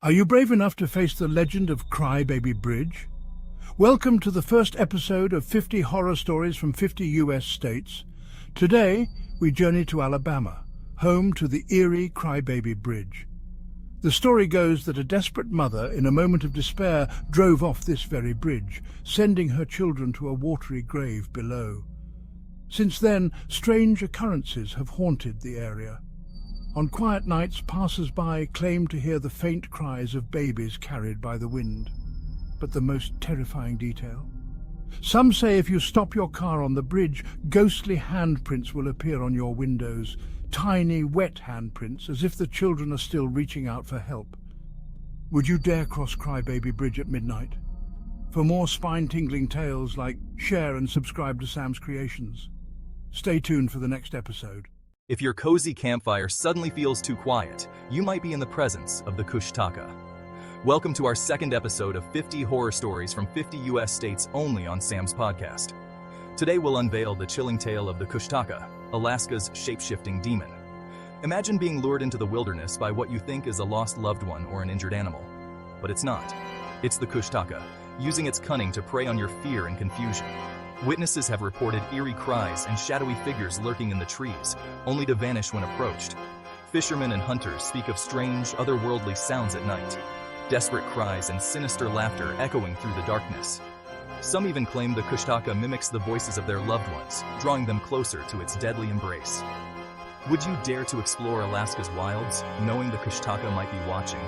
Are you brave enough to face the legend of Crybaby Bridge? Welcome to the first episode of 50 horror stories from 50 US states. Today, we journey to Alabama, home to the eerie Crybaby Bridge. The story goes that a desperate mother, in a moment of despair, drove off this very bridge, sending her children to a watery grave below. Since then, strange occurrences have haunted the area. On quiet nights, passers-by claim to hear the faint cries of babies carried by the wind. But the most terrifying detail? Some say if you stop your car on the bridge, ghostly handprints will appear on your windows, tiny, wet handprints, as if the children are still reaching out for help. Would you dare cross Crybaby Bridge at midnight? For more spine-tingling tales, share and subscribe to Sam's Creations. Stay tuned for the next episode. If your cozy campfire suddenly feels too quiet, you might be in the presence of the Kushtaka. Welcome to our second episode of 50 horror stories from 50 US states only on Sam's podcast. Today we'll unveil the chilling tale of the Kushtaka, Alaska's shape-shifting demon. Imagine being lured into the wilderness by what you think is a lost loved one or an injured animal. But it's not. It's the Kushtaka, using its cunning to prey on your fear and confusion. Witnesses have reported eerie cries and shadowy figures lurking in the trees, only to vanish when approached. Fishermen and hunters speak of strange, otherworldly sounds at night. Desperate cries and sinister laughter echoing through the darkness. Some even claim the Kushtaka mimics the voices of their loved ones, drawing them closer to its deadly embrace. Would you dare to explore Alaska's wilds, knowing the Kushtaka might be watching?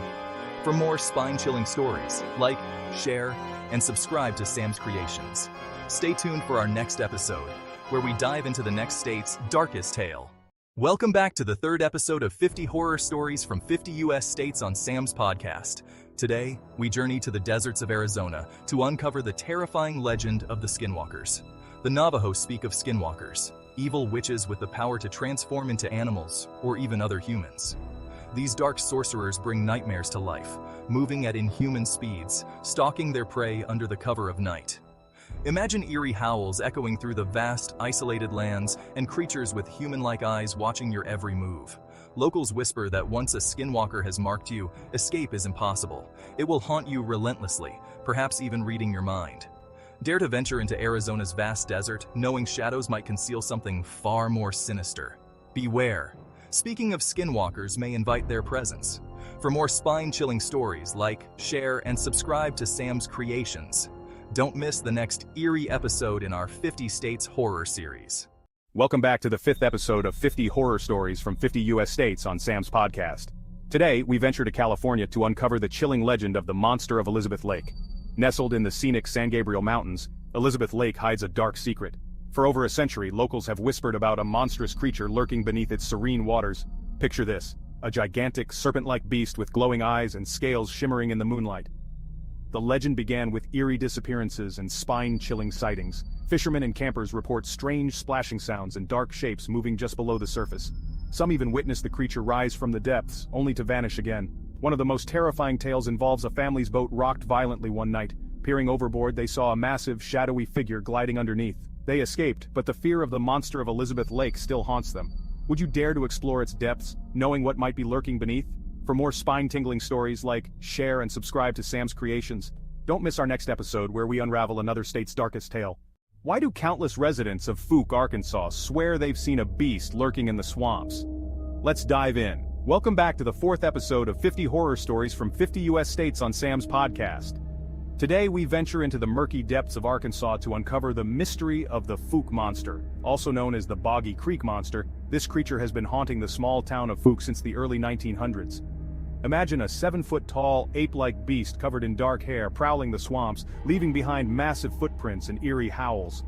For more spine-chilling stories, like, share, and subscribe to Sam's Creations. Stay tuned for our next episode, where we dive into the next state's darkest tale. Welcome back to the third episode of 50 horror stories from 50 US states on Sam's podcast. Today, we journey to the deserts of Arizona to uncover the terrifying legend of the Skinwalkers. The Navajo speak of Skinwalkers, evil witches with the power to transform into animals or even other humans. These dark sorcerers bring nightmares to life, moving at inhuman speeds, stalking their prey under the cover of night. Imagine eerie howls echoing through the vast, isolated lands and creatures with human-like eyes watching your every move. Locals whisper that once a skinwalker has marked you, escape is impossible. It will haunt you relentlessly, perhaps even reading your mind. Dare to venture into Arizona's vast desert, knowing shadows might conceal something far more sinister. Beware. Speaking of skinwalkers may invite their presence. For more spine-chilling stories, like, share, and subscribe to Sam's Creations. Don't miss the next eerie episode in our 50 States horror series. Welcome back to the fifth episode of 50 horror stories from 50 US states on Sam's podcast. Today, we venture to California to uncover the chilling legend of the monster of Elizabeth Lake. Nestled in the scenic San Gabriel Mountains, Elizabeth Lake hides a dark secret. For over a century, locals have whispered about a monstrous creature lurking beneath its serene waters. Picture this, a gigantic, serpent-like beast with glowing eyes and scales shimmering in the moonlight. The legend began with eerie disappearances and spine-chilling sightings. Fishermen and campers report strange splashing sounds and dark shapes moving just below the surface. Some even witness the creature rise from the depths, only to vanish again. One of the most terrifying tales involves a family's boat rocked violently one night. Peering overboard, they saw a massive, shadowy figure gliding underneath. They escaped, but the fear of the monster of Elizabeth Lake still haunts them. Would you dare to explore its depths, knowing what might be lurking beneath? For more spine-tingling stories, like, share, and subscribe to Sam's Creations. Don't miss our next episode where we unravel another state's darkest tale. Why do countless residents of Fouke, Arkansas swear they've seen a beast lurking in the swamps? Let's dive in. Welcome back to the fourth episode of 50 horror stories from 50 US states on Sam's podcast. Today we venture into the murky depths of Arkansas to uncover the mystery of the Fouke monster. Also known as the Boggy Creek monster, this creature has been haunting the small town of Fouke since the early 1900s. Imagine a 7-foot-tall, ape-like beast covered in dark hair prowling the swamps, leaving behind massive footprints and eerie howls.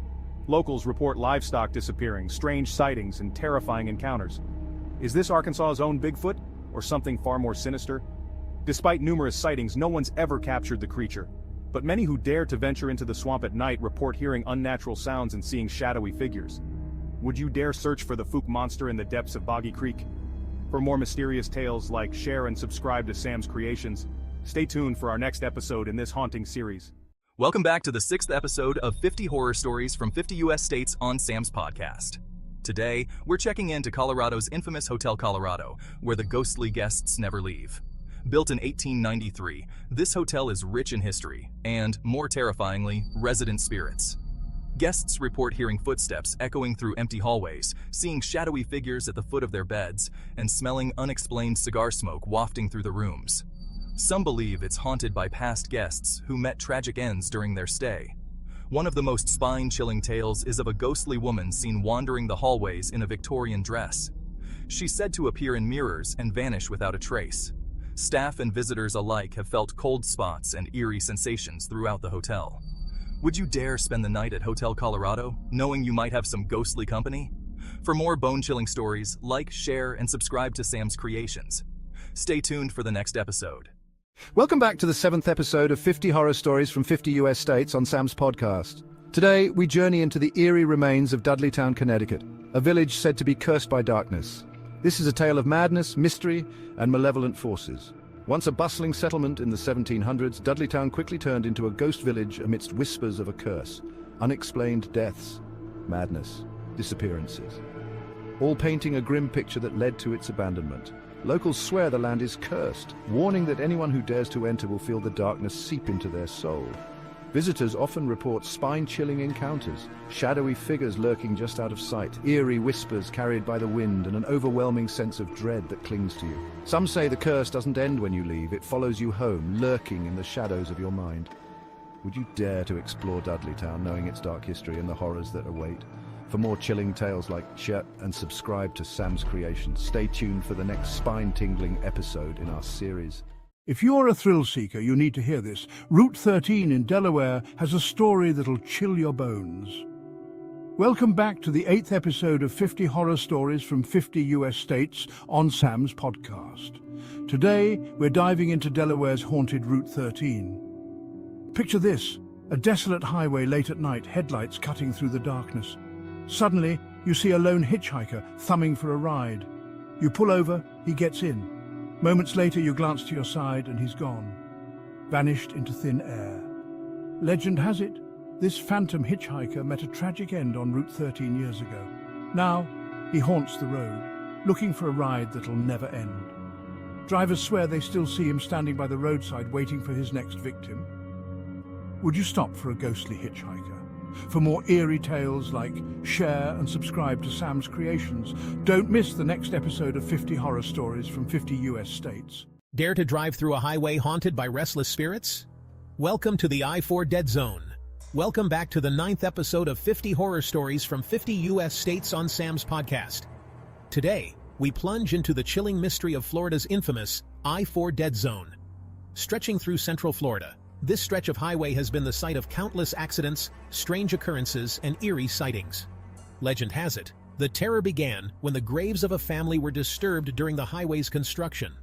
Locals report livestock disappearing, strange sightings, and terrifying encounters. Is this Arkansas's own Bigfoot, or something far more sinister? Despite numerous sightings, no one's ever captured the creature. But many who dare to venture into the swamp at night report hearing unnatural sounds and seeing shadowy figures. Would you dare search for the Fouke monster in the depths of Boggy Creek? For more mysterious tales, like, share, and subscribe to Sam's Creations. Stay tuned for our next episode in this haunting series. Welcome back to the sixth episode of 50 horror stories from 50 US states on Sam's podcast. Today, we're checking into Colorado's infamous Hotel Colorado, where the ghostly guests never leave. Built in 1893, this hotel is rich in history and, more terrifyingly, resident spirits. Guests report hearing footsteps echoing through empty hallways, seeing shadowy figures at the foot of their beds, and smelling unexplained cigar smoke wafting through the rooms. Some believe it's haunted by past guests who met tragic ends during their stay. One of the most spine-chilling tales is of a ghostly woman seen wandering the hallways in a Victorian dress. She's said to appear in mirrors and vanish without a trace. Staff and visitors alike have felt cold spots and eerie sensations throughout the hotel. Would you dare spend the night at Hotel Colorado, knowing you might have some ghostly company? For more bone-chilling stories, like, share, and subscribe to Sam's Creations. Stay tuned for the next episode. Welcome back to the 7th episode of 50 Horror Stories from 50 US States on Sam's podcast. Today, we journey into the eerie remains of Dudleytown, Connecticut, a village said to be cursed by darkness. This is a tale of madness, mystery, and malevolent forces. Once a bustling settlement in the 1700s, Dudleytown quickly turned into a ghost village amidst whispers of a curse, unexplained deaths, madness, disappearances, all painting a grim picture that led to its abandonment. Locals swear the land is cursed, warning that anyone who dares to enter will feel the darkness seep into their soul. Visitors often report spine-chilling encounters, shadowy figures lurking just out of sight, eerie whispers carried by the wind, and an overwhelming sense of dread that clings to you. Some say the curse doesn't end when you leave, it follows you home, lurking in the shadows of your mind. Would you dare to explore Dudleytown, knowing its dark history and the horrors that await? For more chilling tales, like, share, and subscribe to Sam's Creations. Stay tuned for the next spine-tingling episode in our series. If you're a thrill seeker, you need to hear this. Route 13 in Delaware has a story that'll chill your bones. Welcome back to the 8th episode of 50 Horror Stories from 50 US States on Sam's podcast. Today, we're diving into Delaware's haunted Route 13. Picture this, a desolate highway late at night, headlights cutting through the darkness. Suddenly, you see a lone hitchhiker thumbing for a ride. You pull over, he gets in. Moments later, you glance to your side and he's gone, vanished into thin air. Legend has it, this phantom hitchhiker met a tragic end on Route 13 years ago. Now, he haunts the road, looking for a ride that'll never end. Drivers swear they still see him standing by the roadside waiting for his next victim. Would you stop for a ghostly hitchhiker? For more eerie tales, like, share and subscribe to Sam's Creations. Don't miss the next episode of 50 Horror Stories from 50 US States. Dare to drive through a highway haunted by restless spirits? Welcome to the I-4 Dead Zone. Welcome back to the 9th episode of 50 Horror Stories from 50 US States on Sam's podcast. Today, we plunge into the chilling mystery of Florida's infamous I-4 Dead Zone. Stretching through central Florida, this stretch of highway has been the site of countless accidents, strange occurrences, and eerie sightings. Legend has it, the terror began when the graves of a family were disturbed during the highway's construction.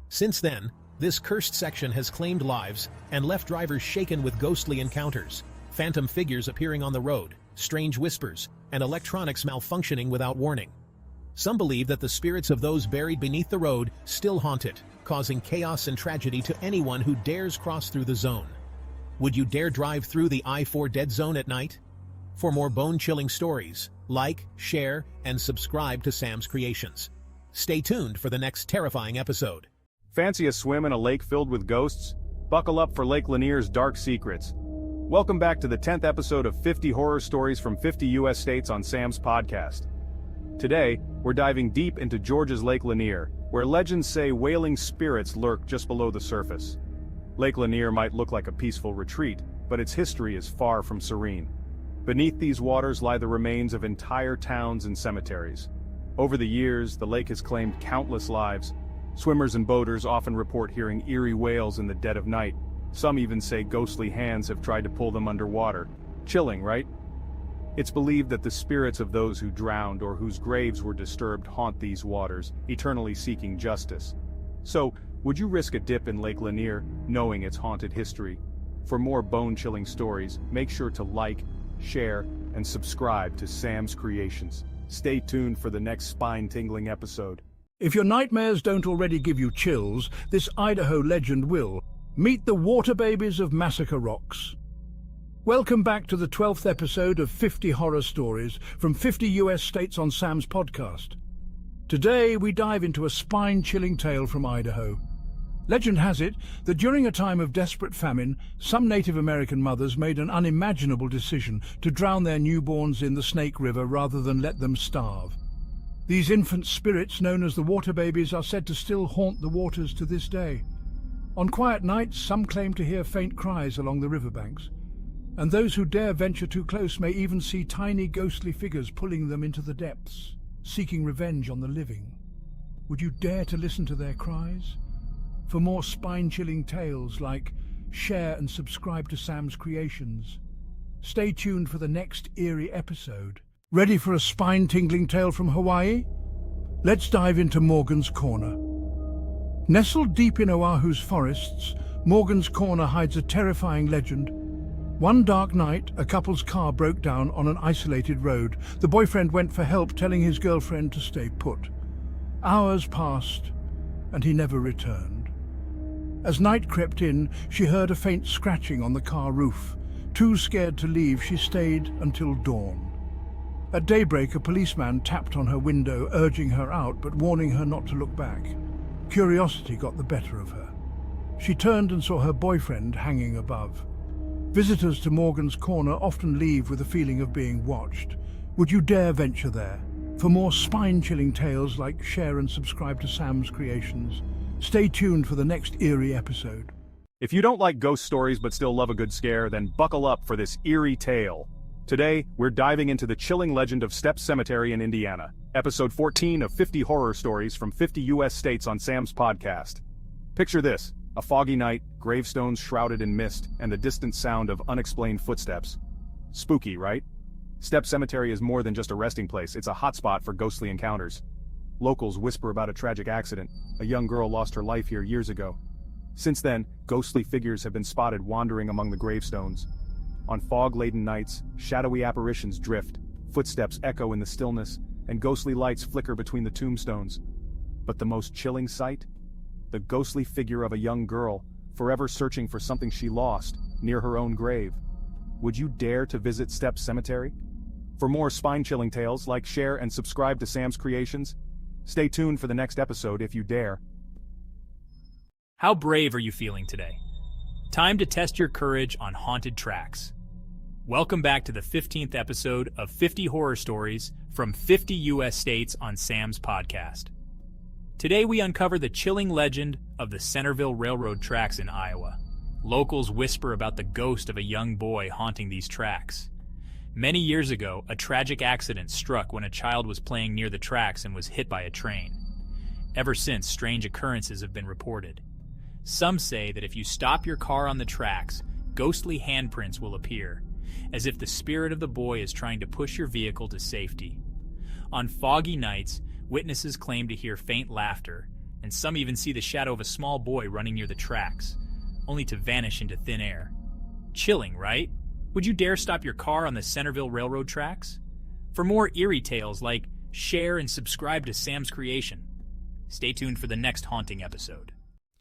Since then, this cursed section has claimed lives and left drivers shaken with ghostly encounters, phantom figures appearing on the road, strange whispers, and electronics malfunctioning without warning. Some believe that the spirits of those buried beneath the road still haunt it, causing chaos and tragedy to anyone who dares cross through the zone. Would you dare drive through the I-4 Dead Zone at night? For more bone-chilling stories, like, share, and subscribe to Sam's Creations. Stay tuned for the next terrifying episode. Fancy a swim in a lake filled with ghosts? Buckle up for Lake Lanier's dark secrets. Welcome back to the 10th episode of 50 Horror Stories from 50 US States on Sam's podcast. Today, we're diving deep into Georgia's Lake Lanier, where legends say wailing spirits lurk just below the surface. Lake Lanier might look like a peaceful retreat, but its history is far from serene. Beneath these waters lie the remains of entire towns and cemeteries. Over the years, the lake has claimed countless lives. Swimmers and boaters often report hearing eerie wails in the dead of night. Some even say ghostly hands have tried to pull them underwater. Chilling, right? It's believed that the spirits of those who drowned or whose graves were disturbed haunt these waters, eternally seeking justice. So, would you risk a dip in Lake Lanier, knowing its haunted history? For more bone-chilling stories, make sure to like, share, and subscribe to Sam's Creations. Stay tuned for the next spine-tingling episode. If your nightmares don't already give you chills, this Idaho legend will. Meet the water babies of Massacre Rocks. Welcome back to the 12th episode of 50 Horror Stories from 50 US States on Sam's podcast. Today we dive into a spine-chilling tale from Idaho. Legend has it that during a time of desperate famine, some Native American mothers made an unimaginable decision to drown their newborns in the Snake River rather than let them starve. These infant spirits, known as the water babies, are said to still haunt the waters to this day. On quiet nights, some claim to hear faint cries along the riverbanks, and those who dare venture too close may even see tiny ghostly figures pulling them into the depths, seeking revenge on the living. Would you dare to listen to their cries? For more spine-chilling tales, share and subscribe to Sam's Creations. Stay tuned for the next eerie episode. Ready for a spine-tingling tale from Hawaii? Let's dive into Morgan's Corner. Nestled deep in Oahu's forests, Morgan's Corner hides a terrifying legend. One dark night, a couple's car broke down on an isolated road. The boyfriend went for help, telling his girlfriend to stay put. Hours passed, and he never returned. As night crept in, she heard a faint scratching on the car roof. Too scared to leave, she stayed until dawn. At daybreak, a policeman tapped on her window, urging her out but warning her not to look back. Curiosity got the better of her. She turned and saw her boyfriend hanging above. Visitors to Morgan's Corner often leave with a feeling of being watched. Would you dare venture there? For more spine-chilling tales, share and subscribe to Sam's Creations. Stay tuned for the next eerie episode. If you don't like ghost stories but still love a good scare, then buckle up for this eerie tale. Today, we're diving into the chilling legend of Stepp Cemetery in Indiana, episode 14 of 50 horror stories from 50 U.S. states on Sam's podcast. Picture this, a foggy night, gravestones shrouded in mist, and the distant sound of unexplained footsteps. Spooky, right? Stepp Cemetery is more than just a resting place, it's a hotspot for ghostly encounters. Locals whisper about a tragic accident. A young girl lost her life here years ago. Since then, ghostly figures have been spotted wandering among the gravestones. On fog-laden nights, shadowy apparitions drift, footsteps echo in the stillness, and ghostly lights flicker between the tombstones. But the most chilling sight? The ghostly figure of a young girl, forever searching for something she lost, near her own grave. Would you dare to visit Stepp Cemetery? For more spine-chilling tales, share, and subscribe to Sam's Creations. Stay tuned for the next episode if you dare. How brave are you feeling today? Time to test your courage on haunted tracks. Welcome back to the 15th episode of 50 Horror Stories from 50 U.S. states on Sam's podcast. Today we uncover the chilling legend of the Centerville Railroad tracks in Iowa. Locals whisper about the ghost of a young boy haunting these tracks. Many years ago, a tragic accident struck when a child was playing near the tracks and was hit by a train. Ever since, strange occurrences have been reported. Some say that if you stop your car on the tracks, ghostly handprints will appear, as if the spirit of the boy is trying to push your vehicle to safety. On foggy nights, witnesses claim to hear faint laughter, and some even see the shadow of a small boy running near the tracks, only to vanish into thin air. Chilling, right? Would you dare stop your car on the Centerville Railroad tracks? For more eerie tales, share and subscribe to Sam's Creation. Stay tuned for the next haunting episode.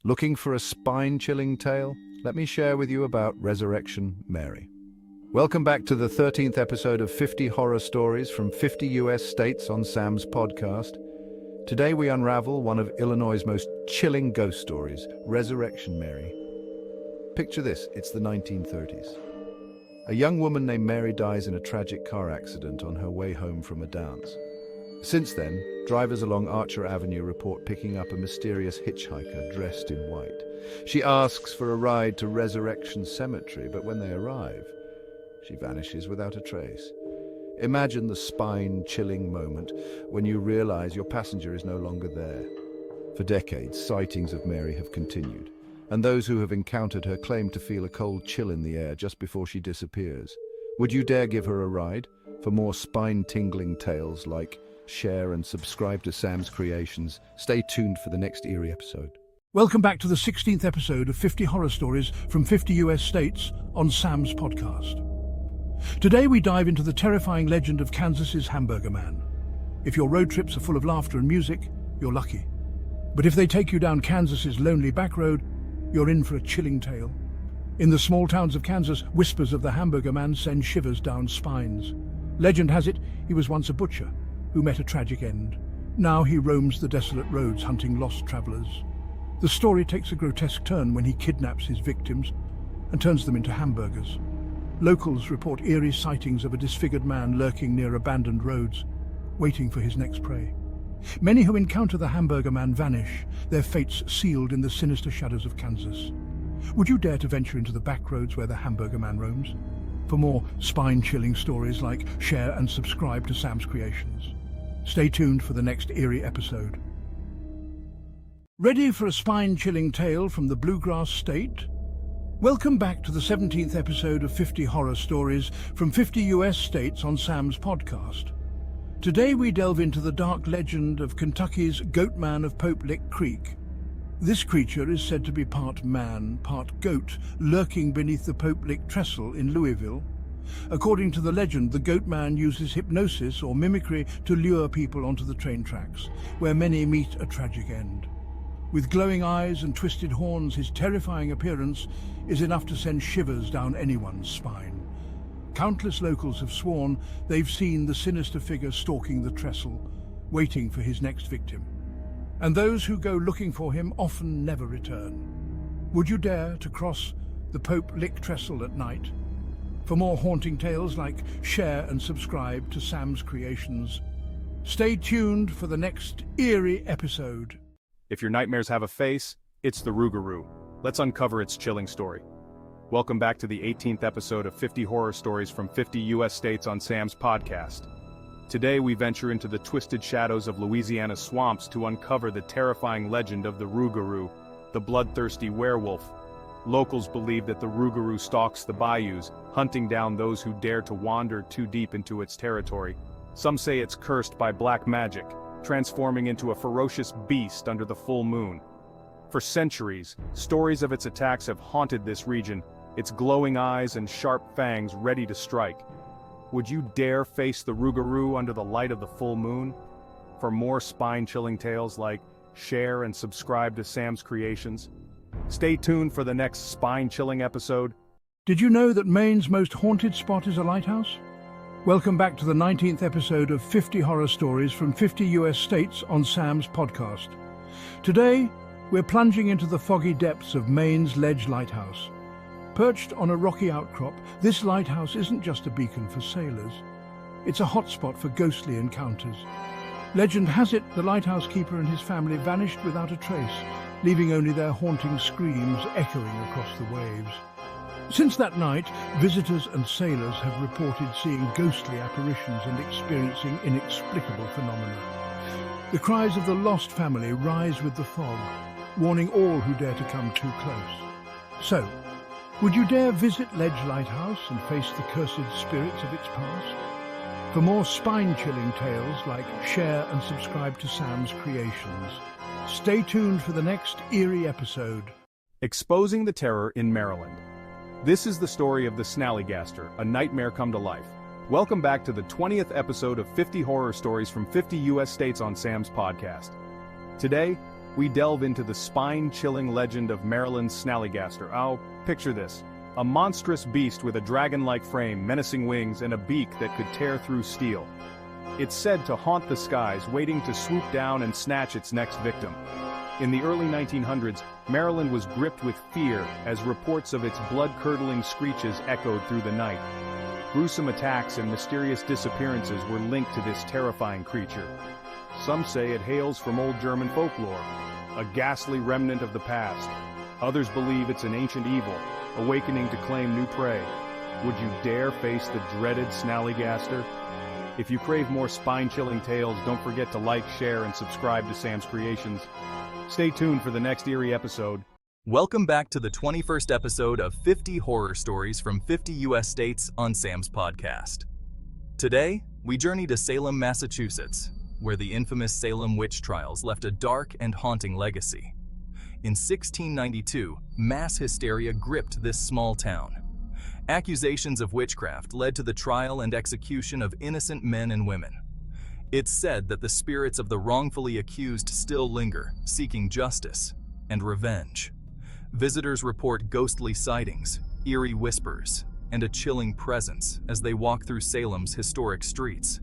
Looking for a spine-chilling tale? Let me share with you about Resurrection Mary. Welcome back to the 13th episode of 50 Horror Stories from 50 U.S. states on Sam's podcast. Today we unravel one of Illinois' most chilling ghost stories, Resurrection Mary. Picture this, it's the 1930s. A young woman named Mary dies in a tragic car accident on her way home from a dance. Since then, drivers along Archer Avenue report picking up a mysterious hitchhiker dressed in white. She asks for a ride to Resurrection Cemetery, but when they arrive, she vanishes without a trace. Imagine the spine-chilling moment when you realize your passenger is no longer there. For decades, sightings of Mary have continued, and those who have encountered her claim to feel a cold chill in the air just before she disappears. Would you dare give her a ride? For more spine-tingling tales, share and subscribe to Sam's Creations. Stay tuned for the next eerie episode. Welcome back to the 16th episode of 50 Horror Stories from 50 U.S. states on Sam's podcast. Today we dive into the terrifying legend of Kansas's Hamburger Man. If your road trips are full of laughter and music, you're lucky. But if they take you down Kansas's lonely back road, you're in for a chilling tale. In the small towns of Kansas, whispers of the Hamburger Man send shivers down spines. Legend has it he was once a butcher who met a tragic end. Now he roams the desolate roads hunting lost travelers. The story takes a grotesque turn when he kidnaps his victims and turns them into hamburgers. Locals report eerie sightings of a disfigured man lurking near abandoned roads, waiting for his next prey. Many who encounter the Hamburger Man vanish, their fates sealed in the sinister shadows of Kansas. Would you dare to venture into the back roads where the Hamburger Man roams? For more spine-chilling stories, share and subscribe to Sam's Creations. Stay tuned for the next eerie episode. Ready for a spine-chilling tale from the Bluegrass State? Welcome back to the 17th episode of 50 Horror Stories from 50 US states on Sam's podcast. Today we delve into the dark legend of Kentucky's Goat Man of Pope Lick Creek. This creature is said to be part man, part goat, lurking beneath the Pope Lick Trestle in Louisville. According to the legend, the Goat Man uses hypnosis or mimicry to lure people onto the train tracks, where many meet a tragic end. With glowing eyes and twisted horns, his terrifying appearance is enough to send shivers down anyone's spine. Countless locals have sworn they've seen the sinister figure stalking the trestle, waiting for his next victim. And those who go looking for him often never return. Would you dare to cross the Pope Lick Trestle at night? For more haunting tales, share and subscribe to Sam's Creations. Stay tuned for the next eerie episode. If your nightmares have a face, it's the Rugaru. Let's uncover its chilling story. Welcome back to the 18th episode of 50 Horror Stories from 50 US states on Sam's podcast. Today we venture into the twisted shadows of Louisiana's swamps to uncover the terrifying legend of the Rugaru, the bloodthirsty werewolf. Locals believe that the Rugaru stalks the bayous, hunting down those who dare to wander too deep into its territory. Some say it's cursed by black magic, transforming into a ferocious beast under the full moon. For centuries, stories of its attacks have haunted this region, its glowing eyes and sharp fangs ready to strike. Would you dare face the Rugaru under the light of the full moon? For more spine-chilling tales, share and subscribe to Sam's Creations. Stay tuned for the next spine-chilling episode. Did you know that Maine's most haunted spot is a lighthouse? Welcome back to the 19th episode of 50 Horror Stories from 50 US states on Sam's podcast. Today, we're plunging into the foggy depths of Maine's Ledge Lighthouse. Perched on a rocky outcrop, this lighthouse isn't just a beacon for sailors. It's a hotspot for ghostly encounters. Legend has it the lighthouse keeper and his family vanished without a trace, leaving only their haunting screams echoing across the waves. Since that night, visitors and sailors have reported seeing ghostly apparitions and experiencing inexplicable phenomena. The cries of the lost family rise with the fog, warning all who dare to come too close. So, would you dare visit Ledge Lighthouse and face the cursed spirits of its past? For more spine-chilling tales, share and subscribe to Sam's Creations. Stay tuned for the next eerie episode. Exposing the terror in Maryland. This is the story of the Snallygaster, a nightmare come to life. Welcome back to the 20th episode of 50 Horror Stories from 50 US states on Sam's podcast. Today, we delve into the spine-chilling legend of Maryland's Snallygaster. Picture this. A monstrous beast with a dragon-like frame, menacing wings, and a beak that could tear through steel. It's said to haunt the skies, waiting to swoop down and snatch its next victim. In the early 1900s, Maryland was gripped with fear as reports of its blood-curdling screeches echoed through the night. Gruesome attacks and mysterious disappearances were linked to this terrifying creature. Some say it hails from old German folklore, a ghastly remnant of the past. Others believe it's an ancient evil, awakening to claim new prey. Would you dare face the dreaded Snallygaster? If you crave more spine-chilling tales, don't forget to like, share, and subscribe to Sam's Creations. Stay tuned for the next eerie episode. Welcome back to the 21st episode of 50 Horror Stories from 50 US states on Sam's podcast. Today, we journey to Salem, Massachusetts, where the infamous Salem witch trials left a dark and haunting legacy. In 1692, mass hysteria gripped this small town. Accusations of witchcraft led to the trial and execution of innocent men and women. It's said that the spirits of the wrongfully accused still linger, seeking justice and revenge. Visitors report ghostly sightings, eerie whispers, and a chilling presence as they walk through Salem's historic streets.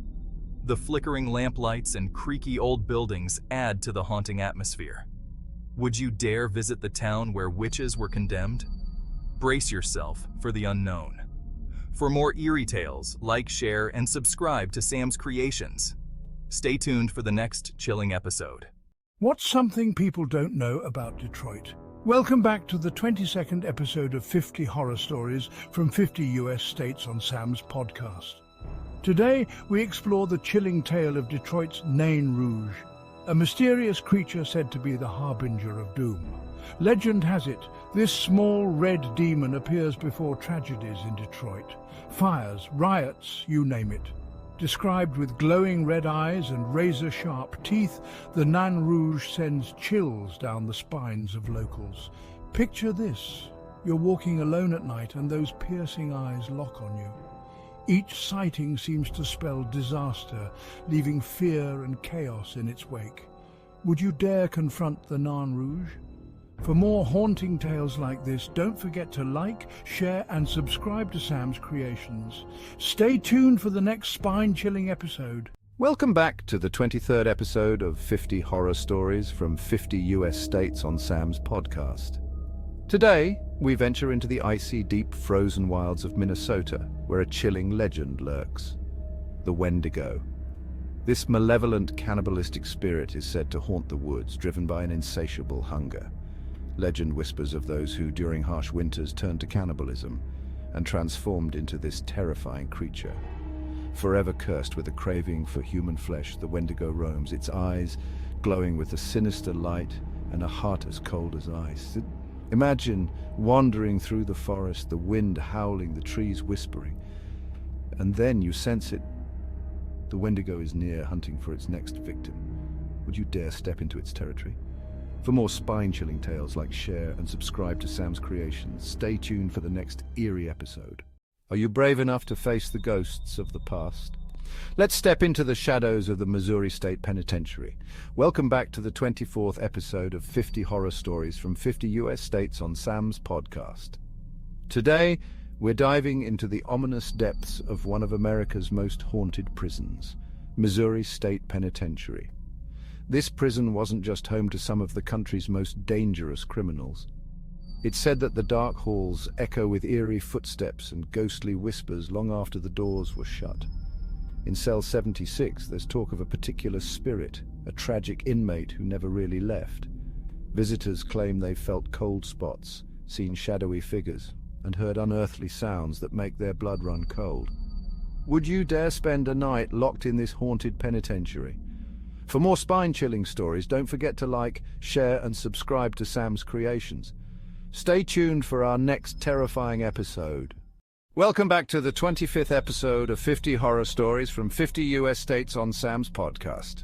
The flickering lamplights and creaky old buildings add to the haunting atmosphere. Would you dare visit the town where witches were condemned? Brace yourself for the unknown. For more eerie tales, like, share, and subscribe to Sam's Creations. Stay tuned for the next chilling episode. What's something people don't know about Detroit? Welcome back to the 22nd episode of 50 Horror Stories from 50 US states on Sam's podcast. Today, we explore the chilling tale of Detroit's Nan Rouge, a mysterious creature said to be the harbinger of doom. Legend has it, this small red demon appears before tragedies in Detroit. Fires, riots, you name it. Described with glowing red eyes and razor-sharp teeth, the Nan Rouge sends chills down the spines of locals. Picture this. You're walking alone at night and those piercing eyes lock on you. Each sighting seems to spell disaster, leaving fear and chaos in its wake. Would you dare confront the Nan Rouge? For more haunting tales like this, don't forget to like, share, and subscribe to Sam's Creations. Stay tuned for the next spine-chilling episode. Welcome back to the 23rd episode of 50 Horror Stories from 50 US states on Sam's podcast. Today, we venture into the icy, deep, frozen wilds of Minnesota, where a chilling legend lurks. The Wendigo. This malevolent, cannibalistic spirit is said to haunt the woods, driven by an insatiable hunger. Legend whispers of those who, during harsh winters, turned to cannibalism and transformed into this terrifying creature. Forever cursed with a craving for human flesh, the Wendigo roams, its eyes glowing with a sinister light and a heart as cold as ice. Imagine wandering through the forest, the wind howling, the trees whispering, and then you sense it. The Wendigo is near, hunting for its next victim. Would you dare step into its territory? For more spine-chilling tales, like, share, and subscribe to Sam's Creations. Stay tuned for the next eerie episode. Are you brave enough to face the ghosts of the past? Let's step into the shadows of the Missouri State Penitentiary. Welcome back to the 24th episode of 50 Horror Stories from 50 US states on Sam's podcast. Today, we're diving into the ominous depths of one of America's most haunted prisons, Missouri State Penitentiary. This prison wasn't just home to some of the country's most dangerous criminals. It's said that the dark halls echo with eerie footsteps and ghostly whispers long after the doors were shut. In cell 76, there's talk of a particular spirit, a tragic inmate who never really left. Visitors claim they've felt cold spots, seen shadowy figures, and heard unearthly sounds that make their blood run cold. Would you dare spend a night locked in this haunted penitentiary? For more spine-chilling stories, don't forget to like, share, and subscribe to Sam's Creations. Stay tuned for our next terrifying episode. Welcome back to the 25th episode of 50 Horror Stories from 50 US states on Sam's podcast.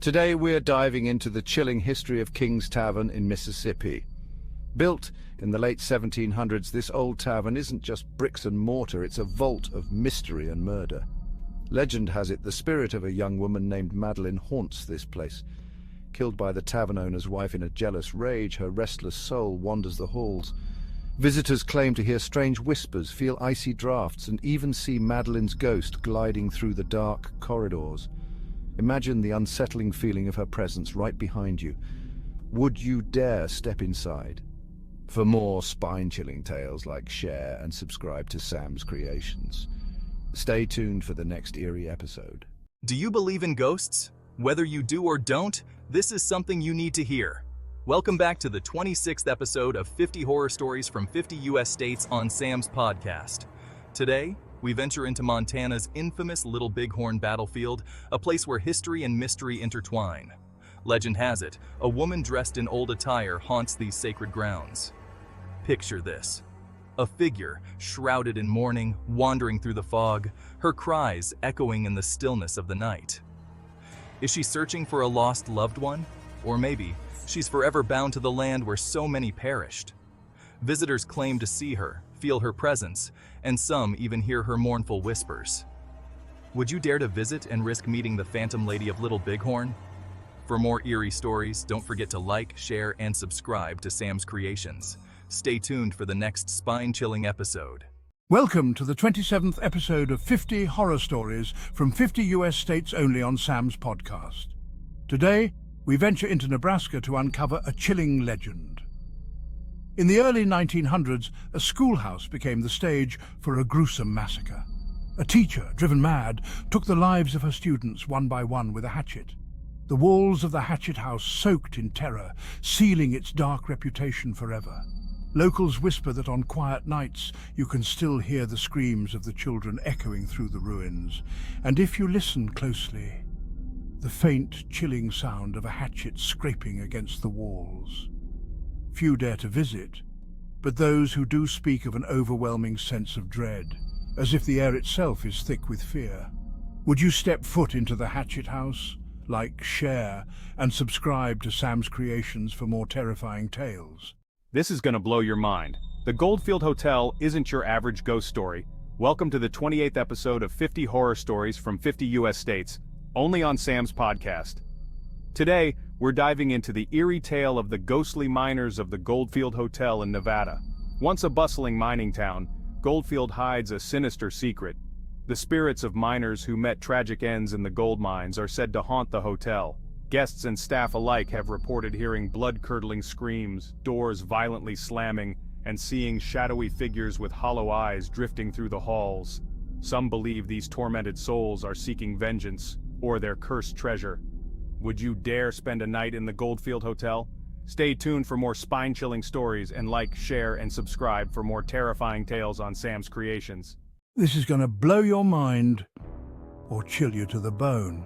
Today we're diving into the chilling history of King's Tavern in Mississippi. Built in the late 1700s, this old tavern isn't just bricks and mortar, it's a vault of mystery and murder. Legend has it the spirit of a young woman named Madeline haunts this place. Killed by the tavern owner's wife in a jealous rage, her restless soul wanders the halls. Visitors claim to hear strange whispers, feel icy drafts, and even see Madeline's ghost gliding through the dark corridors. Imagine the unsettling feeling of her presence right behind you. Would you dare step inside? For more spine-chilling tales, like, share, and subscribe to Sam's Creations. Stay tuned for the next eerie episode. Do you believe in ghosts? Whether you do or don't, this is something you need to hear. Welcome back to the 26th episode of 50 Horror Stories from 50 US states on Sam's podcast. Today, we venture into Montana's infamous Little Bighorn battlefield, a place where history and mystery intertwine. Legend has it, a woman dressed in old attire haunts these sacred grounds. Picture this. A figure, shrouded in mourning, wandering through the fog, her cries echoing in the stillness of the night. Is she searching for a lost loved one? Or maybe she's forever bound to the land where so many perished. Visitors claim to see her, feel her presence, and some even hear her mournful whispers. Would you dare to visit and risk meeting the Phantom Lady of Little Bighorn? For more eerie stories, don't forget to like, share, and subscribe to Sam's Creations. Stay tuned for the next spine-chilling episode. Welcome to the 27th episode of 50 Horror Stories from 50 US states only on Sam's podcast. Today, we venture into Nebraska to uncover a chilling legend. In the early 1900s, a schoolhouse became the stage for a gruesome massacre. A teacher, driven mad, took the lives of her students one by one with a hatchet. The walls of the Hatchet House soaked in terror, sealing its dark reputation forever. Locals whisper that on quiet nights you can still hear the screams of the children echoing through the ruins, and if you listen closely, the faint, chilling sound of a hatchet scraping against the walls. Few dare to visit, but those who do speak of an overwhelming sense of dread, as if the air itself is thick with fear. Would you step foot into the Hatchet House? Like, share, and subscribe to Sam's Creations for more terrifying tales. This is gonna blow your mind. The Goldfield Hotel isn't your average ghost story. Welcome to the 28th episode of 50 Horror Stories from 50 US states, only on Sam's podcast. Today, we're diving into the eerie tale of the ghostly miners of the Goldfield Hotel in Nevada. Once a bustling mining town, Goldfield hides a sinister secret. The spirits of miners who met tragic ends in the gold mines are said to haunt the hotel. Guests and staff alike have reported hearing blood-curdling screams, doors violently slamming, and seeing shadowy figures with hollow eyes drifting through the halls. Some believe these tormented souls are seeking vengeance, or their cursed treasure. Would you dare spend a night in the Goldfield Hotel? Stay tuned for more spine-chilling stories, and like, share, and subscribe for more terrifying tales on Sam's Creations. This is going to blow your mind, or chill you to the bone.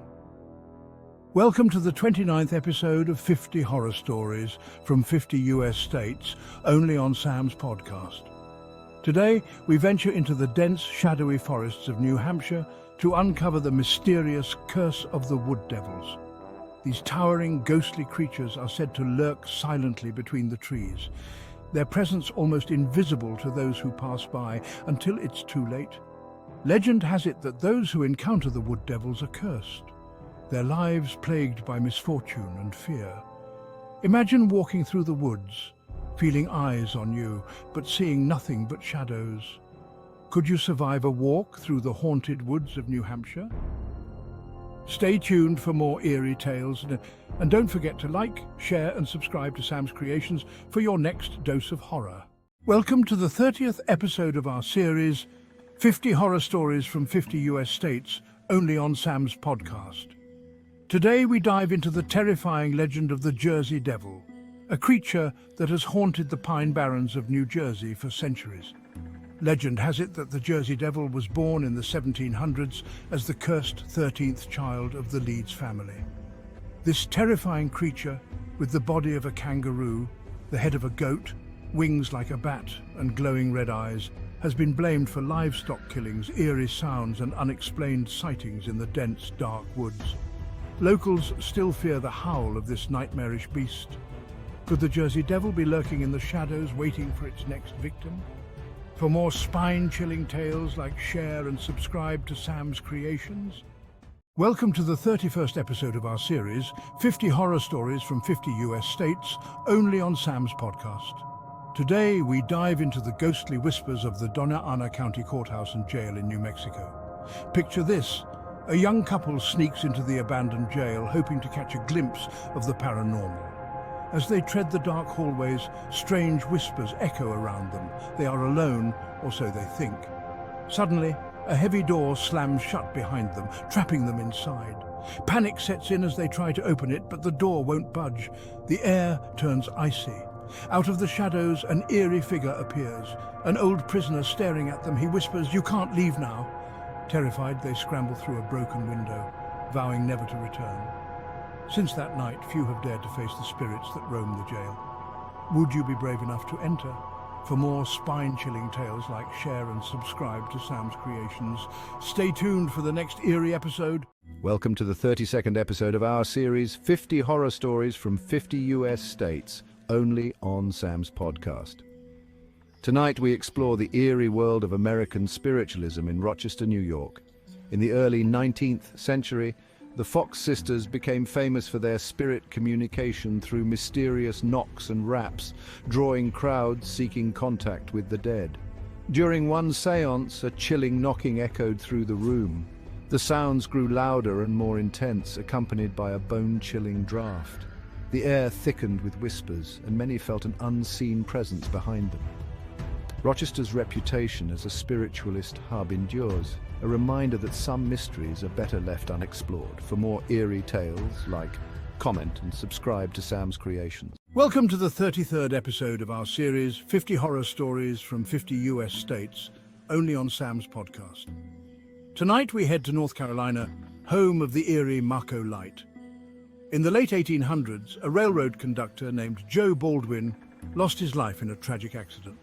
Welcome to the 29th episode of 50 Horror Stories from 50 US states, only on Sam's podcast. Today, we venture into the dense, shadowy forests of New Hampshire to uncover the mysterious Curse of the Wood Devils. These towering, ghostly creatures are said to lurk silently between the trees, their presence almost invisible to those who pass by until it's too late. Legend has it that those who encounter the wood devils are cursed, their lives plagued by misfortune and fear. Imagine walking through the woods, feeling eyes on you, but seeing nothing but shadows. Could you survive a walk through the haunted woods of New Hampshire? Stay tuned for more eerie tales, and don't forget to like, share and subscribe to Sam's Creations for your next dose of horror. Welcome to the 30th episode of our series, 50 Horror Stories from 50 US states, only on Sam's podcast. Today we dive into the terrifying legend of the Jersey Devil, a creature that has haunted the Pine Barrens of New Jersey for centuries. Legend has it that the Jersey Devil was born in the 1700s as the cursed 13th child of the Leeds family. This terrifying creature, with the body of a kangaroo, the head of a goat, wings like a bat, and glowing red eyes, has been blamed for livestock killings, eerie sounds, and unexplained sightings in the dense, dark woods. Locals still fear the howl of this nightmarish beast. Could the Jersey Devil be lurking in the shadows, waiting for its next victim? For more spine-chilling tales, like, share and subscribe to Sam's Creations. Welcome to the 31st episode of our series, 50 Horror Stories from 50 US states, only on Sam's podcast. Today, we dive into the ghostly whispers of the Donna County Courthouse and Jail in New Mexico. Picture this: a young couple sneaks into the abandoned jail, hoping to catch a glimpse of the paranormal. As they tread the dark hallways, strange whispers echo around them. They are alone, or so they think. Suddenly, a heavy door slams shut behind them, trapping them inside. Panic sets in as they try to open it, but the door won't budge. The air turns icy. Out of the shadows, an eerie figure appears. An old prisoner staring at them, he whispers, "You can't leave now." Terrified, they scramble through a broken window, vowing never to return. Since that night, few have dared to face the spirits that roam the jail. Would you be brave enough to enter? For more spine-chilling tales, like, share and subscribe to Sam's Creations. Stay tuned for the next eerie episode. Welcome to the 32nd episode of our series, 50 Horror Stories from 50 US states, only on Sam's podcast. Tonight we explore the eerie world of American spiritualism in Rochester, New York. In the early 19th century, the Fouke sisters became famous for their spirit communication through mysterious knocks and raps, drawing crowds seeking contact with the dead. During one séance, a chilling knocking echoed through the room. The sounds grew louder and more intense, accompanied by a bone-chilling draft. The air thickened with whispers, and many felt an unseen presence behind them. Rochester's reputation as a spiritualist hub endures, a reminder that some mysteries are better left unexplored. For more eerie tales, comment and subscribe to Sam's Creations. Welcome to the 33rd episode of our series, 50 Horror Stories from 50 US States, only on Sam's Podcast. Tonight we head to North Carolina, home of the eerie Mako Light. In the late 1800s, a railroad conductor named Joe Baldwin lost his life in a tragic accident.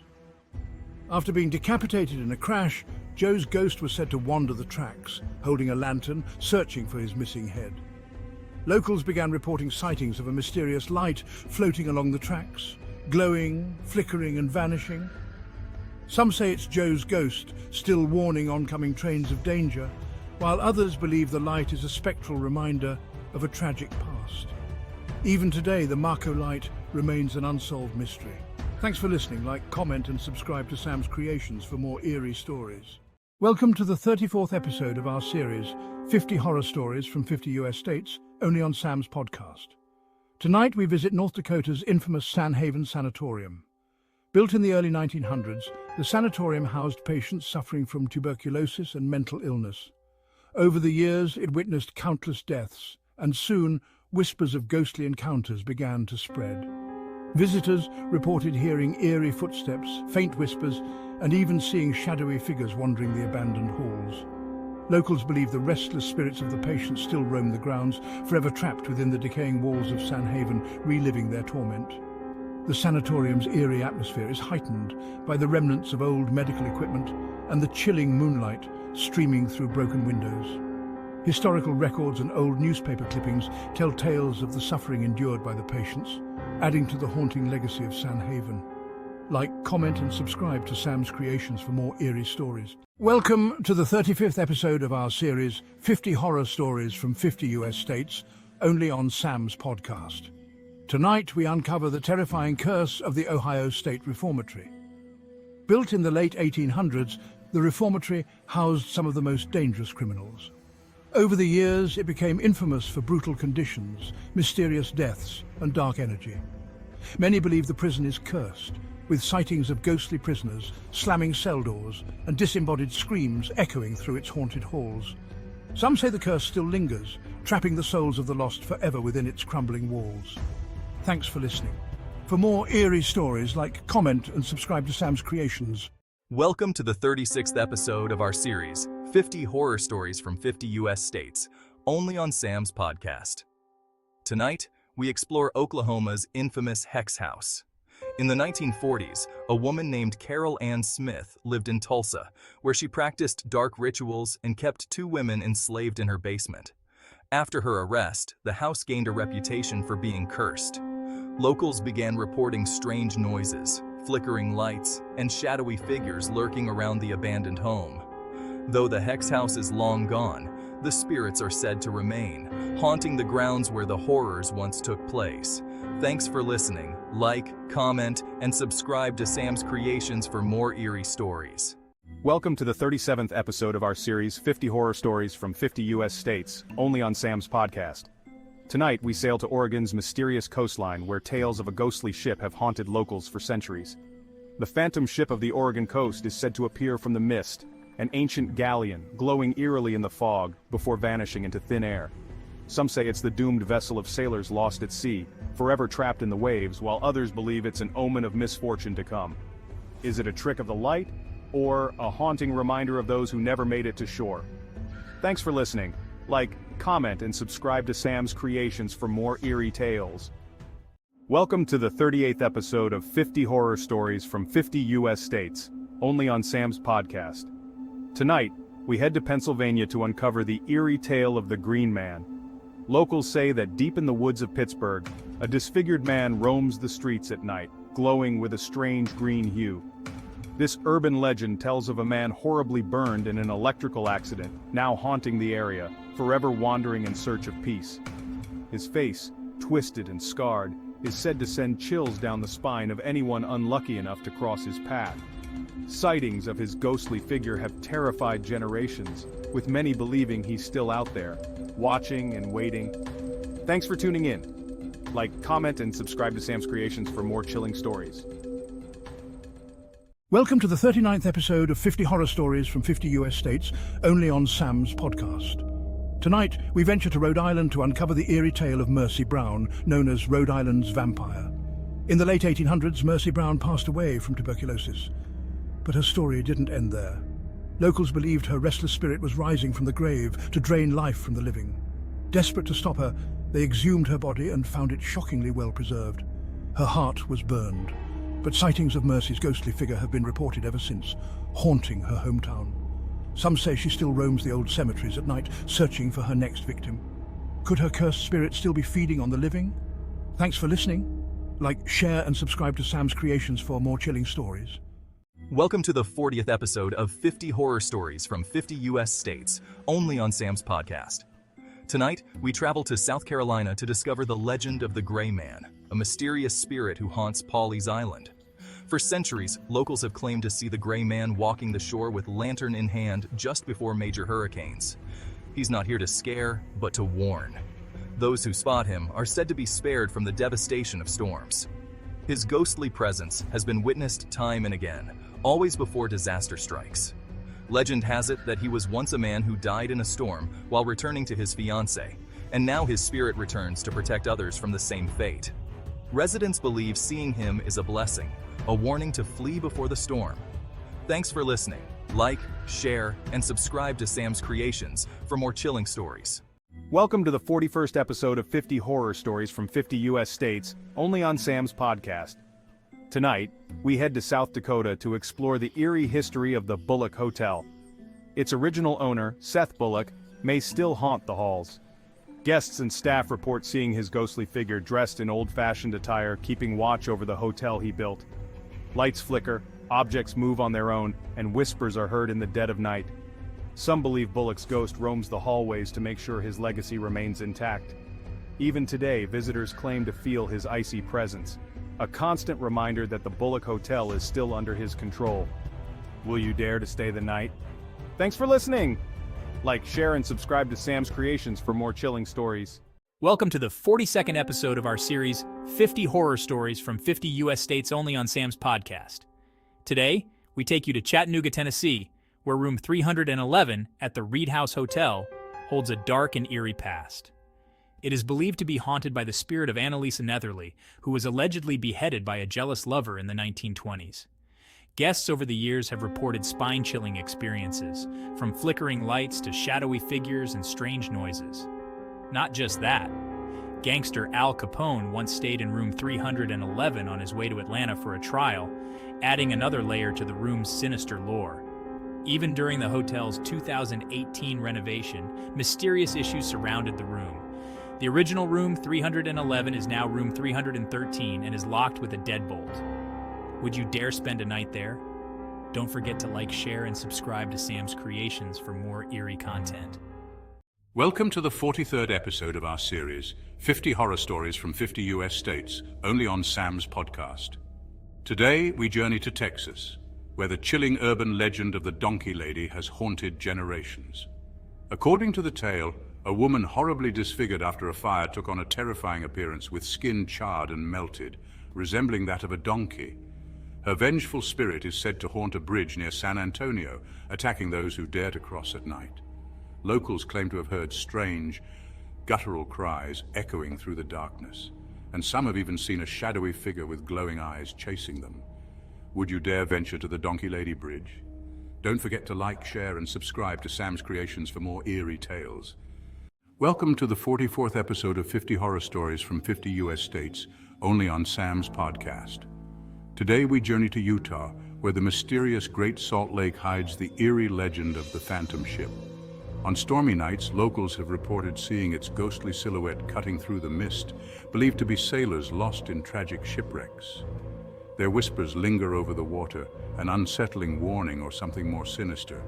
After being decapitated in a crash, Joe's ghost was said to wander the tracks, holding a lantern, searching for his missing head. Locals began reporting sightings of a mysterious light floating along the tracks, glowing, flickering and vanishing. Some say it's Joe's ghost, still warning oncoming trains of danger, while others believe the light is a spectral reminder of a tragic past. Even today, the Mako Light remains an unsolved mystery. Thanks for listening. Comment and subscribe to Sam's Creations for more eerie stories. Welcome to the 34th episode of our series, 50 Horror Stories from 50 US States, only on Sam's Podcast. Tonight we visit North Dakota's infamous San Haven Sanatorium. Built in the early 1900s, the sanatorium housed patients suffering from tuberculosis and mental illness. Over the years, it witnessed countless deaths, and soon, whispers of ghostly encounters began to spread. Visitors reported hearing eerie footsteps, faint whispers, and even seeing shadowy figures wandering the abandoned halls. Locals believe the restless spirits of the patients still roam the grounds, forever trapped within the decaying walls of San Haven, reliving their torment. The sanatorium's eerie atmosphere is heightened by the remnants of old medical equipment and the chilling moonlight streaming through broken windows. Historical records and old newspaper clippings tell tales of the suffering endured by the patients, adding to the haunting legacy of San Haven. Comment and subscribe to Sam's Creations for more eerie stories. Welcome to the 35th episode of our series, 50 Horror Stories from 50 US States, only on Sam's Podcast. Tonight we uncover the terrifying curse of the Ohio State Reformatory. Built in the late 1800s, the reformatory housed some of the most dangerous criminals. Over the years, it became infamous for brutal conditions, mysterious deaths, and dark energy. Many believe the prison is cursed, with sightings of ghostly prisoners, slamming cell doors, and disembodied screams echoing through its haunted halls. Some say the curse still lingers, trapping the souls of the lost forever within its crumbling walls. Thanks for listening. For more eerie stories, comment and subscribe to Sam's Creations. Welcome to the 36th episode of our series, 50 Horror Stories from 50 US States, only on Sam's Podcast. Tonight, we explore Oklahoma's infamous Hex House. In the 1940s, a woman named Carol Ann Smith lived in Tulsa, where she practiced dark rituals and kept two women enslaved in her basement. After her arrest, the house gained a reputation for being cursed. Locals began reporting strange noises, flickering lights, and shadowy figures lurking around the abandoned home. Though the Hex House is long gone, the spirits are said to remain, haunting the grounds where the horrors once took place. Thanks for listening. Comment, and subscribe to Sam's Creations for more eerie stories. Welcome to the 37th episode of our series, 50 Horror Stories from 50 US States, only on Sam's Podcast. Tonight, we sail to Oregon's mysterious coastline where tales of a ghostly ship have haunted locals for centuries. The phantom ship of the Oregon coast is said to appear from the mist, an ancient galleon glowing eerily in the fog before vanishing into thin air. Some say it's the doomed vessel of sailors lost at sea, forever trapped in the waves, while others believe it's an omen of misfortune to come. Is it a trick of the light, or a haunting reminder of those who never made it to shore? Thanks for listening. Comment, and subscribe to Sam's Creations for more eerie tales. Welcome to the 38th episode of 50 Horror Stories from 50 US States, only on Sam's Podcast. Tonight, we head to Pennsylvania to uncover the eerie tale of the Green Man. Locals say that deep in the woods of Pittsburgh, a disfigured man roams the streets at night, glowing with a strange green hue. This urban legend tells of a man horribly burned in an electrical accident, now haunting the area, forever wandering in search of peace. His face, twisted and scarred, is said to send chills down the spine of anyone unlucky enough to cross his path. Sightings of his ghostly figure have terrified generations, with many believing he's still out there, watching and waiting. Thanks for tuning in. Like, comment, and subscribe to Sam's Creations for more chilling stories. Welcome to the 39th episode of 50 Horror Stories from 50 US states, only on Sam's podcast. Tonight, we venture to Rhode Island to uncover the eerie tale of Mercy Brown, known as Rhode Island's vampire. In the late 1800s, Mercy Brown passed away from tuberculosis. But her story didn't end there. Locals believed her restless spirit was rising from the grave to drain life from the living. Desperate to stop her, they exhumed her body and found it shockingly well preserved. Her heart was burned, but sightings of Mercy's ghostly figure have been reported ever since, haunting her hometown. Some say she still roams the old cemeteries at night, searching for her next victim. Could her cursed spirit still be feeding on the living? Thanks for listening. Like, share, and subscribe to Sam's Creations for more chilling stories. Welcome to the 40th episode of 50 Horror Stories from 50 US states, only on Sam's podcast. Tonight, we travel to South Carolina to discover the legend of the Gray Man, a mysterious spirit who haunts Pawleys Island. For centuries, locals have claimed to see the Gray Man walking the shore with lantern in hand just before major hurricanes. He's not here to scare, but to warn. Those who spot him are said to be spared from the devastation of storms. His ghostly presence has been witnessed time and again, always before disaster strikes. Legend has it that he was once a man who died in a storm while returning to his fiancée, and now his spirit returns to protect others from the same fate. Residents believe seeing him is a blessing, a warning to flee before the storm. Thanks for listening. Like, share, and subscribe to Sam's Creations for more chilling stories. Welcome to the 41st episode of 50 Horror Stories from 50 US states, only on Sam's podcast. Tonight, we head to South Dakota to explore the eerie history of the Bullock Hotel. Its original owner, Seth Bullock, may still haunt the halls. Guests and staff report seeing his ghostly figure dressed in old-fashioned attire, keeping watch over the hotel he built. Lights flicker, objects move on their own, and whispers are heard in the dead of night. Some believe Bullock's ghost roams the hallways to make sure his legacy remains intact. Even today, visitors claim to feel his icy presence, a constant reminder that the Bullock Hotel is still under his control. Will you dare to stay the night? Thanks for listening! Like, share, and subscribe to Sam's Creations for more chilling stories. Welcome to the 42nd episode of our series, 50 Horror Stories from 50 US states only on Sam's podcast. Today, we take you to Chattanooga, Tennessee, where room 311 at the Reed House Hotel holds a dark and eerie past. It is believed to be haunted by the spirit of Annalisa Netherly, who was allegedly beheaded by a jealous lover in the 1920s. Guests over the years have reported spine-chilling experiences, from flickering lights to shadowy figures and strange noises. Not just that. Gangster Al Capone once stayed in room 311 on his way to Atlanta for a trial, adding another layer to the room's sinister lore. Even during the hotel's 2018 renovation, mysterious issues surrounded the room. The original room 311 is now room 313 and is locked with a deadbolt. Would you dare spend a night there? Don't forget to like, share, and subscribe to Sam's Creations for more eerie content. Welcome to the 43rd episode of our series, 50 Horror Stories from 50 US states, only on Sam's podcast. Today, we journey to Texas, where the chilling urban legend of the Donkey Lady has haunted generations. According to the tale, a woman horribly disfigured after a fire took on a terrifying appearance with skin charred and melted, resembling that of a donkey. Her vengeful spirit is said to haunt a bridge near San Antonio, attacking those who dare to cross at night. Locals claim to have heard strange, guttural cries echoing through the darkness, and some have even seen a shadowy figure with glowing eyes chasing them. Would you dare venture to the Donkey Lady Bridge? Don't forget to like, share, and subscribe to Sam's Creations for more eerie tales. Welcome to the 44th episode of 50 Horror Stories from 50 US states, only on Sam's podcast. Today we journey to Utah, where the mysterious Great Salt Lake hides the eerie legend of the Phantom Ship. On stormy nights, locals have reported seeing its ghostly silhouette cutting through the mist, believed to be sailors lost in tragic shipwrecks. Their whispers linger over the water, an unsettling warning or something more sinister.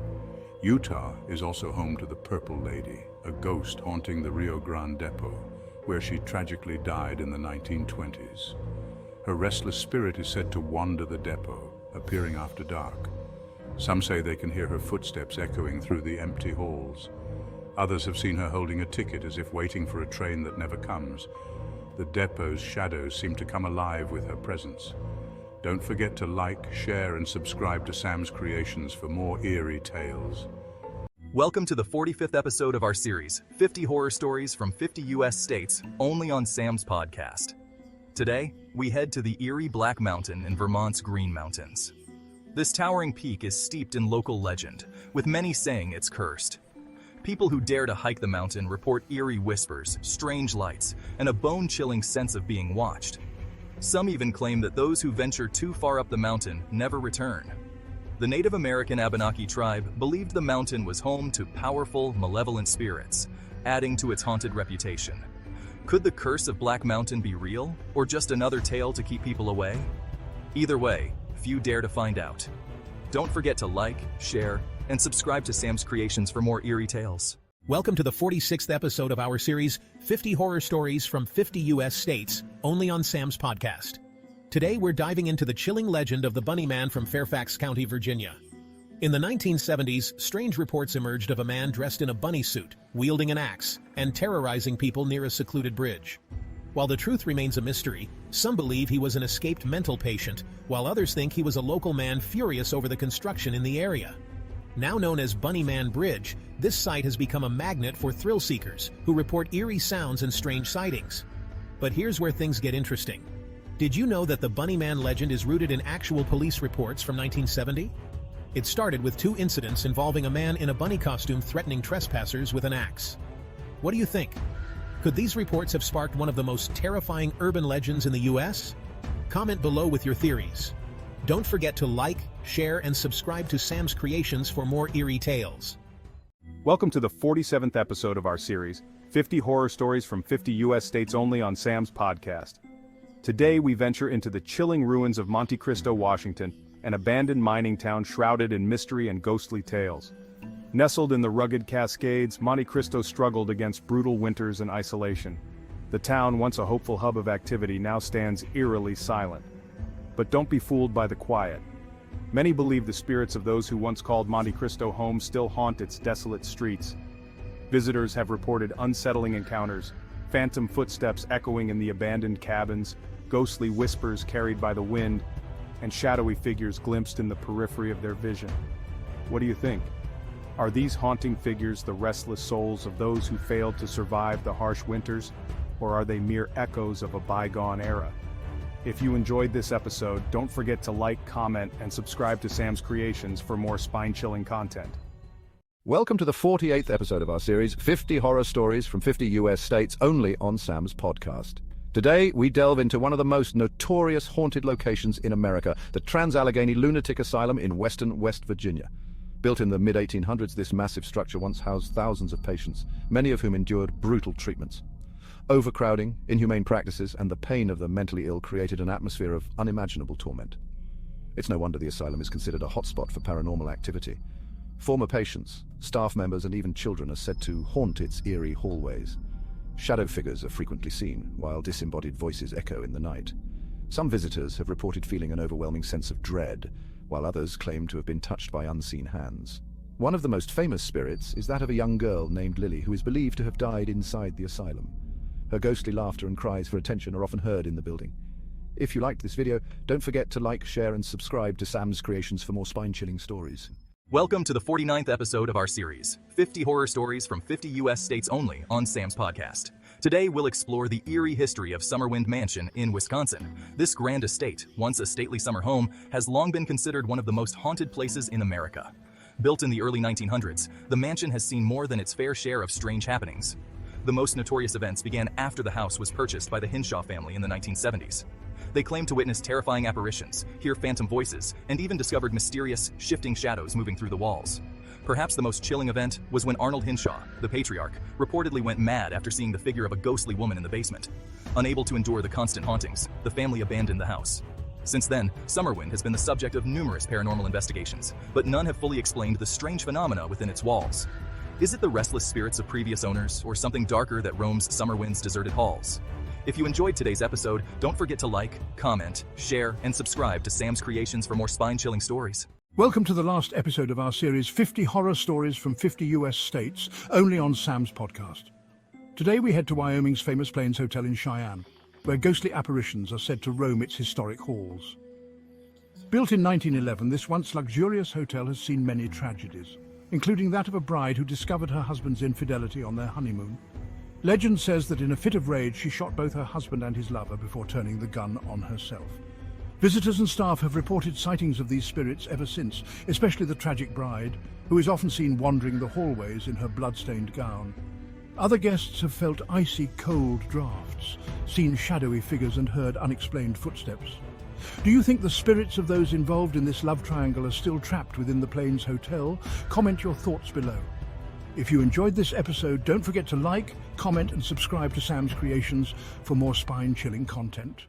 Utah is also home to the Purple Lady, a ghost haunting the Rio Grande Depot, where she tragically died in the 1920s. Her restless spirit is said to wander the depot, appearing after dark. Some say they can hear her footsteps echoing through the empty halls. Others have seen her holding a ticket as if waiting for a train that never comes. The depot's shadows seem to come alive with her presence. Don't forget to like, share, and subscribe to Sam's Creations for more eerie tales. Welcome to the 45th episode of our series, 50 Horror Stories from 50 U.S. States, only on Sam's Podcast. Today, we head to the eerie Black Mountain in Vermont's Green Mountains. This towering peak is steeped in local legend, with many saying it's cursed. People who dare to hike the mountain report eerie whispers, strange lights, and a bone-chilling sense of being watched. Some even claim that those who venture too far up the mountain never return. The Native American Abenaki tribe believed the mountain was home to powerful, malevolent spirits, adding to its haunted reputation. Could the curse of Black Mountain be real, or just another tale to keep people away? Either way, few dare to find out. Don't forget to like, share, and subscribe to Sam's Creations for more eerie tales. Welcome to the 46th episode of our series, 50 Horror Stories from 50 U.S. States, only on Sam's Podcast. Today we're diving into the chilling legend of the Bunny Man from Fairfax County, Virginia. In the 1970s, strange reports emerged of a man dressed in a bunny suit, wielding an axe, and terrorizing people near a secluded bridge. While the truth remains a mystery, some believe he was an escaped mental patient, while others think he was a local man furious over the construction in the area. Now known as Bunny Man Bridge, this site has become a magnet for thrill seekers who report eerie sounds and strange sightings. But here's where things get interesting. Did you know that the Bunny Man legend is rooted in actual police reports from 1970? It started with 2 incidents involving a man in a bunny costume threatening trespassers with an axe. What do you think? Could these reports have sparked one of the most terrifying urban legends in the U.S.? Comment below with your theories. Don't forget to like, share, and subscribe to Sam's Creations for more eerie tales. Welcome to the 47th episode of our series, 50 Horror Stories from 50 U.S. States only on Sam's Podcast. Today we venture into the chilling ruins of Monte Cristo, Washington, an abandoned mining town shrouded in mystery and ghostly tales. Nestled in the rugged Cascades, Monte Cristo struggled against brutal winters and isolation. The town, once a hopeful hub of activity, now stands eerily silent. But don't be fooled by the quiet. Many believe the spirits of those who once called Monte Cristo home still haunt its desolate streets. Visitors have reported unsettling encounters, phantom footsteps echoing in the abandoned cabins, ghostly whispers carried by the wind, and shadowy figures glimpsed in the periphery of their vision. What do you think? Are these haunting figures the restless souls of those who failed to survive the harsh winters, or are they mere echoes of a bygone era? If you enjoyed this episode, don't forget to like, comment, and subscribe to Sam's Creations for more spine-chilling content. Welcome to the 48th episode of our series, 50 Horror Stories from 50 U.S. States, only on Sam's Podcast. Today, we delve into one of the most notorious haunted locations in America, the Trans-Allegheny Lunatic Asylum in western West Virginia. Built in the mid-1800s, this massive structure once housed thousands of patients, many of whom endured brutal treatments. Overcrowding, inhumane practices, and the pain of the mentally ill created an atmosphere of unimaginable torment. It's no wonder the asylum is considered a hotspot for paranormal activity. Former patients, staff members, and even children are said to haunt its eerie hallways. Shadow figures are frequently seen, while disembodied voices echo in the night. Some visitors have reported feeling an overwhelming sense of dread, while others claim to have been touched by unseen hands. One of the most famous spirits is that of a young girl named Lily, who is believed to have died inside the asylum. Her ghostly laughter and cries for attention are often heard in the building. If you liked this video, don't forget to like, share, and subscribe to Sam's Creations for more spine-chilling stories. Welcome to the 49th episode of our series, 50 Horror Stories from 50 U.S. States only on Sam's Podcast. Today we'll explore the eerie history of Summerwind Mansion in Wisconsin. This grand estate, once a stately summer home, has long been considered one of the most haunted places in America. Built in the early 1900s, the mansion has seen more than its fair share of strange happenings. The most notorious events began after the house was purchased by the Hinshaw family in the 1970s. They claimed to witness terrifying apparitions, hear phantom voices, and even discovered mysterious, shifting shadows moving through the walls. Perhaps the most chilling event was when Arnold Hinshaw, the patriarch, reportedly went mad after seeing the figure of a ghostly woman in the basement. Unable to endure the constant hauntings, the family abandoned the house. Since then, Summerwind has been the subject of numerous paranormal investigations, but none have fully explained the strange phenomena within its walls. Is it the restless spirits of previous owners, or something darker that roams Summerwind's deserted halls? If you enjoyed today's episode, don't forget to like, comment, share, and subscribe to Sam's Creations for more spine-chilling stories. Welcome to the last episode of our series 50 Horror Stories from 50 US States, only on Sam's Podcast. Today we head to Wyoming's famous Plains Hotel in Cheyenne. where ghostly apparitions are said to roam its historic halls. Built in 1911, this once luxurious hotel has seen many tragedies, including that of a bride who discovered her husband's infidelity on their honeymoon. Legend says that in a fit of rage, she shot both her husband and his lover before turning the gun on herself. Visitors and staff have reported sightings of these spirits ever since, especially the tragic bride, who is often seen wandering the hallways in her blood-stained gown. Other guests have felt icy cold drafts, seen shadowy figures and heard unexplained footsteps. Do you think the spirits of those involved in this love triangle are still trapped within the Plains Hotel? Comment your thoughts below. If you enjoyed this episode, don't forget to like, comment and subscribe to Sam's Creations for more spine-chilling content.